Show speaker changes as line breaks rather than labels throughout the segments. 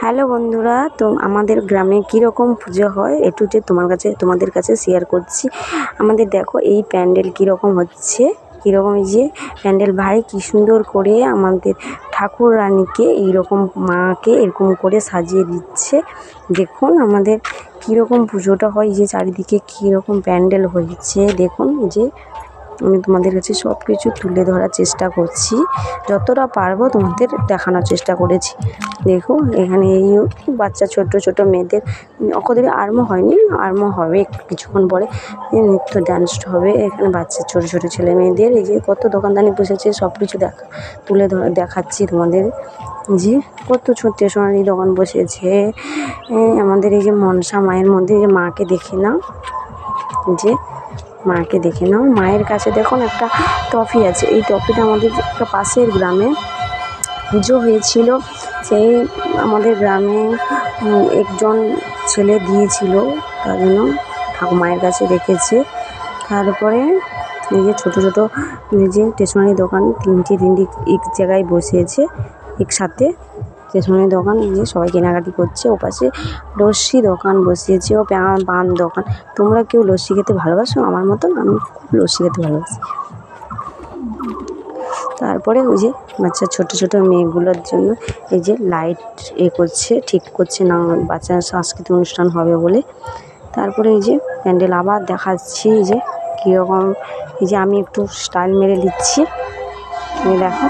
Hello বন্ধুরা, তো আমাদের গ্রামে কীরকম পুজো হয় একটু যে তোমাদের কাছে শেয়ার করছি। আমাদের দেখো এই প্যান্ডেল কীরকম হচ্ছে, কীরকম এই যে প্যান্ডেল ভাই কী সুন্দর করে আমাদের ঠাকুর রানীকে এইরকম মাকে এরকম করে সাজিয়ে দিচ্ছে। দেখুন আমাদের কীরকম পুজোটা হয়, যে চারিদিকে কীরকম প্যান্ডেল হয়েছে। দেখুন যে আমি তোমাদের কাছে সব কিছু তুলে ধরার চেষ্টা করছি, যতটা পারবো তোমাদের দেখানোর চেষ্টা করেছি। দেখো এখানে এই বাচ্চা ছোট ছোট মেয়েদের ওদের আরম্ভ হয়নি, আরম্ভ হবে কিছুক্ষণ পরে, নৃত্য ডান্স হবে। এখানে বাচ্চা ছোট ছোট ছেলে মেয়েদের এই যে কত দোকানদানি বসেছে, সব কিছু তুলে দেখাচ্ছি তোমাদের। যে কত স্টেশনারি দোকান বসেছে। আমাদের এই যে মনসা মায়ের মধ্যে যে মাকে দেখে নাও, যে মাকে দেখে নাও, মায়ের কাছে দেখুন একটা ট্রফি আছে। এই ট্রফিটা আমাদের একটা পাশের গ্রামে পুজো হয়েছিল, সেই আমাদের গ্রামে একজন ছেলে দিয়েছিল, তার জন্য ঠাকুর মায়ের কাছে রেখেছে। তারপরে এই যে ছোটো ছোটো যে স্টেশনারি দোকান তিনটি এক জায়গায় বসেছে একসাথে। স্টেশনারি দোকান যে সবাই কেনাকাটি করছে, ওপাশে লস্যি দোকান বসিয়েছে ও পান দোকান। তোমরা কেউ লস্যি খেতে ভালোবাসো আমার মতন? আমি খুব লস্যি খেতে ভালোবাসি। তারপরে ওই যে বাচ্চা ছোট ছোট মেয়েগুলোর জন্য এই যে লাইট করছে, ঠিক করছে না, বাচ্চার সাংস্কৃতিক অনুষ্ঠান হবে বলে। তারপরে এই যে প্যান্ডেল আবার দেখাচ্ছি যে কীরকম, এই যে আমি একটু স্টাইল মেরে নিচ্ছি, দেখো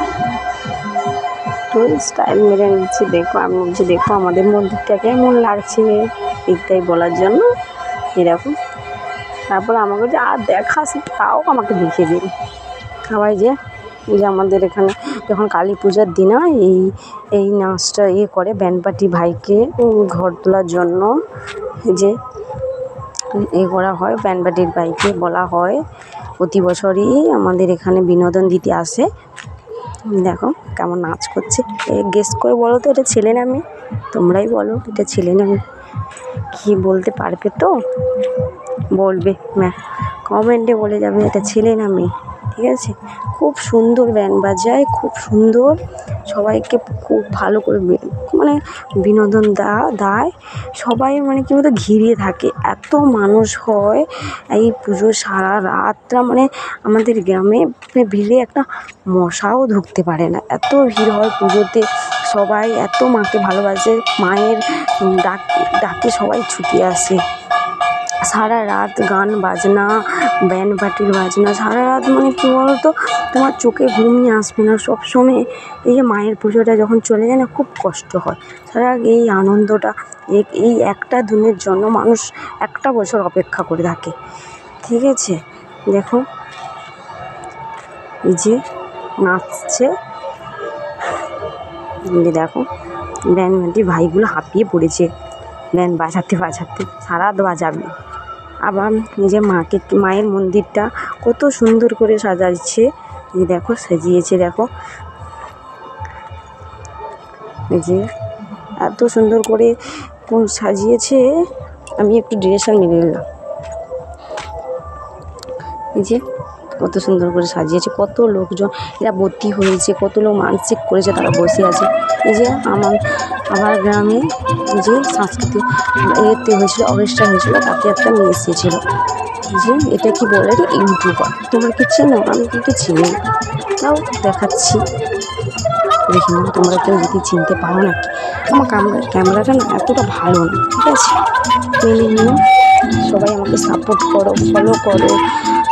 একটু স্টাইল মেরে নিচ্ছি। দেখো আমি বলছি দেখো আমাদের মন্দিরটা কেমন লাগছে, এইটাই বলার জন্য এরকম। তারপরে আমাকে যে আর দেখাস, তাও আমাকে দেখিয়ে দিন সবাই। যে আমাদের এখানে যখন কালী পূজার দিন এই নাচটা করে ব্যান্ড পার্টি ভাইকে ঘর তোলার জন্য যে করা হয়, ব্যান্ড পার্টির ভাইকে বলা হয়। প্রতি বছরই আমাদের এখানে বিনোদন দিতে আসে। দেখো কেমন নাচ করছে, গেস করে বলো তো এটা ছেলে না মেয়ে? তোমরাই বলো এটা ছেলে না মেয়ে, কি বলতে পারবে তো বলবে, কমেন্টে বলে যাবে এটা ছেলে না মেয়ে, ঠিক আছে? খুব সুন্দর ব্যান্ড বাজায়, খুব সুন্দর, সবাইকে খুব ভালো করে মানে বিনোদন দেয়। সবাই মানে কী বলতো ঘিরে থাকে, এত মানুষ হয় এই পুজো সারা রাতটা। মানে আমাদের গ্রামে ভিড়ে একটা মশাও ঢুকতে পারে না, এত ভিড় হয় পুজোতে। সবাই এত মাকে ভালোবাসে, মায়ের ডাকে সবাই ছুটে আসে। সারা রাত গান বাজনা, ব্যান্ড পার্টির বাজনা, সারা রাত মানে কী বলতো তোমার চোখে ঘুমিয়ে আসবে না সবসময়। এই যে মায়ের পুজোটা যখন চলে যায় না, খুব কষ্ট হয়। সারা এই আনন্দটা, এই একটা দিনের জন্য মানুষ একটা বছর অপেক্ষা করে থাকে, ঠিক আছে? দেখো এই যে নাচছে, দেখো ব্যান্ড পার্টির ভাইগুলো হাঁপিয়ে পড়েছে, ব্যান্ড বাজাতে বাজাতে সারা রাত বাজাবে। আবার নিজে মায়ের মন্দিরটা কত সুন্দর করে সাজাচ্ছে, যে দেখো সাজিয়েছে, দেখো এই যে এত সুন্দর করে সাজিয়েছে। আমি একটু ডিরেকশন মেরে নিলাম, এই যে কত সুন্দর করে সাজিয়েছে, কত লোকজন এরা ভর্তি হয়েছে, কত লোক মানসিক করেছে তারা বসে আছে। এই যে আমার গ্রামে যে সাংস্কৃতিক এতে হয়েছিল, অনুষ্ঠান হয়েছিল, তাতে একটা মেয়ে এসেছিল। যে এটা কি বলে ইউটিউবার, তোমরা কি চেনো? আমি কিন্তু চিনি, তাও দেখাচ্ছি, দেখি না তোমরা কেউ যদি চিনতে পারো নাকি। আমার ক্যামেরাটা না এতটা ভালো না, ঠিক আছে? মেনে নিও, সবাই আমাকে সাপোর্ট করো, ফলো করো,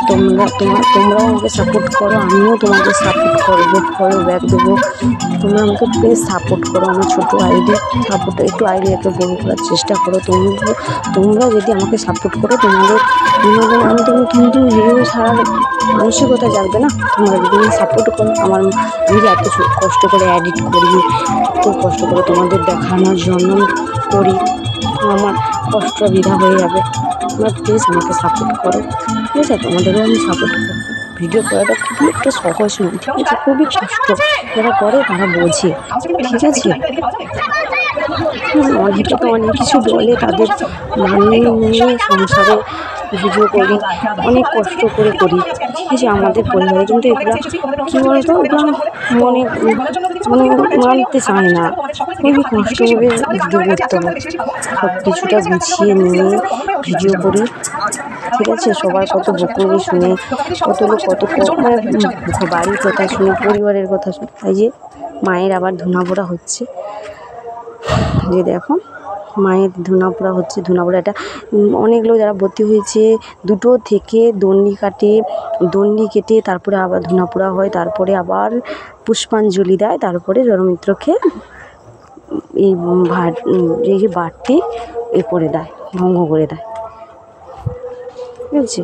তোমরাও আমাকে সাপোর্ট করো, আমিও তোমাকে সাপোর্ট করবো, ফলো ব্যাক দেবো। তোমরা আমাকে প্লিজ সাপোর্ট করো, আমার ছোটো আইডি সাপোর্ট একটু বড় করার চেষ্টা করো। তোমরা যদি আমাকে সাপোর্ট করো, তোমাদের বিনোদন আমি কিন্তু ভিডিও ছাড়া মানসিকতা জাগবে না। তোমরা যদি সাপোর্ট করো, আমার ভিডিও এত কষ্ট করে এডিট করি, এত কষ্ট করে তোমাদের দেখানোর জন্য করি, আমার কষ্ট বৃথা হয়ে যাবে। তোমরা প্লিজ আমাকে সাপোর্ট করো, ঠিক আছে? তোমাদেরও আমি সাপোর্ট করবো। ভিডিও করাটা খুবই একটা সহজ নয়, ঠিক আছে? খুবই কষ্ট, যারা করে তারা বোঝে, ঠিক আছে? অনেকে তো অনেক কিছু বলে, তাদের মানিয়ে নিয়ে সংসারে ভিডিও করি, অনেক কষ্ট করে করি, ঠিক আছে? আমাদের পরিবারে কিন্তু এগুলো কী বলতো, এগুলো মনে মানে মানতে চায় না, খুবই কষ্ট করে ভিডিও করতে হয়, সব কিছুটা গুছিয়ে নিয়ে ভিডিও করি। ঠিক আছে, সবার কত বকুনি শুনে, কত লোক কত মানে বাড়ির কথা শুনে, পরিবারের কথা শুনে। এই যে মায়ের আবার ধুনা পোড়া হচ্ছে, যে দেখো মায়ের ধুনা পোড়া হচ্ছে। ধুনা পোড়াটা অনেক লোক যারা ভর্তি হয়েছে 2টো থেকে দণ্ডি কেটে তারপরে আবার ধুনা পোড়া হয়, তারপরে আবার পুষ্পাঞ্জলি দেয়, তারপরে জনমিত্রকে এই যে বাড়তি করে দেয়, ভঙ্গ করে দেয়। ঠিক আছে,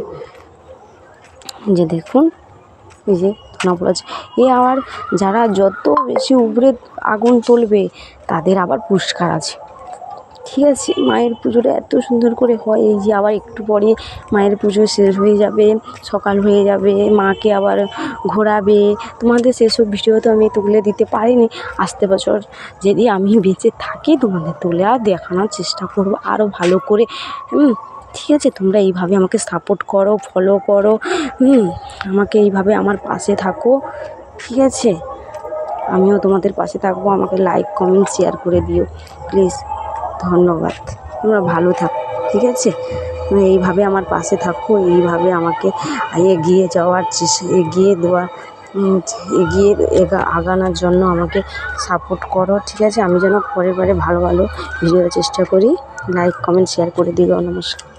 যে দেখুন এই যে ধুনা পোড়া আছে। আবার যারা যত বেশি উপরে আগুন তুলবে তাদের আবার পুরস্কার আছে। ঠিক আছে, মায়ের পুজোটা এত সুন্দর করে হয়। এই যে আবার একটু পরে মায়ের পুজো শেষ হয়ে যাবে, সকাল হয়ে যাবে, মাকে আবার ঘোরাবে। তোমাদের সেসব ভিডিও তো আমি তুলে দিতে পারিনি। আসতে বছর যদি আমি বেঁচে থাকি তোমাদের তুলে আর দেখানোর চেষ্টা করবো আরও ভালো করে। ঠিক আছে, তোমরা এইভাবে আমাকে সাপোর্ট করো, ফলো করো, আমাকে এইভাবে আমার পাশে থাকো। ঠিক আছে, আমিও তোমাদের পাশে থাকবো। আমাকে লাইক কমেন্ট শেয়ার করে দিও প্লিজ। ধন্যবাদ, তোমরা ভালো থাকো। ঠিক আছে, তোমরা এইভাবে আমার পাশে থাকো, এইভাবে আমাকে এগিয়ে যাওয়ার এগিয়ে আগানোর জন্য আমাকে সাপোর্ট করো। ঠিক আছে, আমি যেন পরের বারে ভালো ভালো ভিডিও চেষ্টা করি। লাইক কমেন্ট শেয়ার করে দিও। নমস্কার।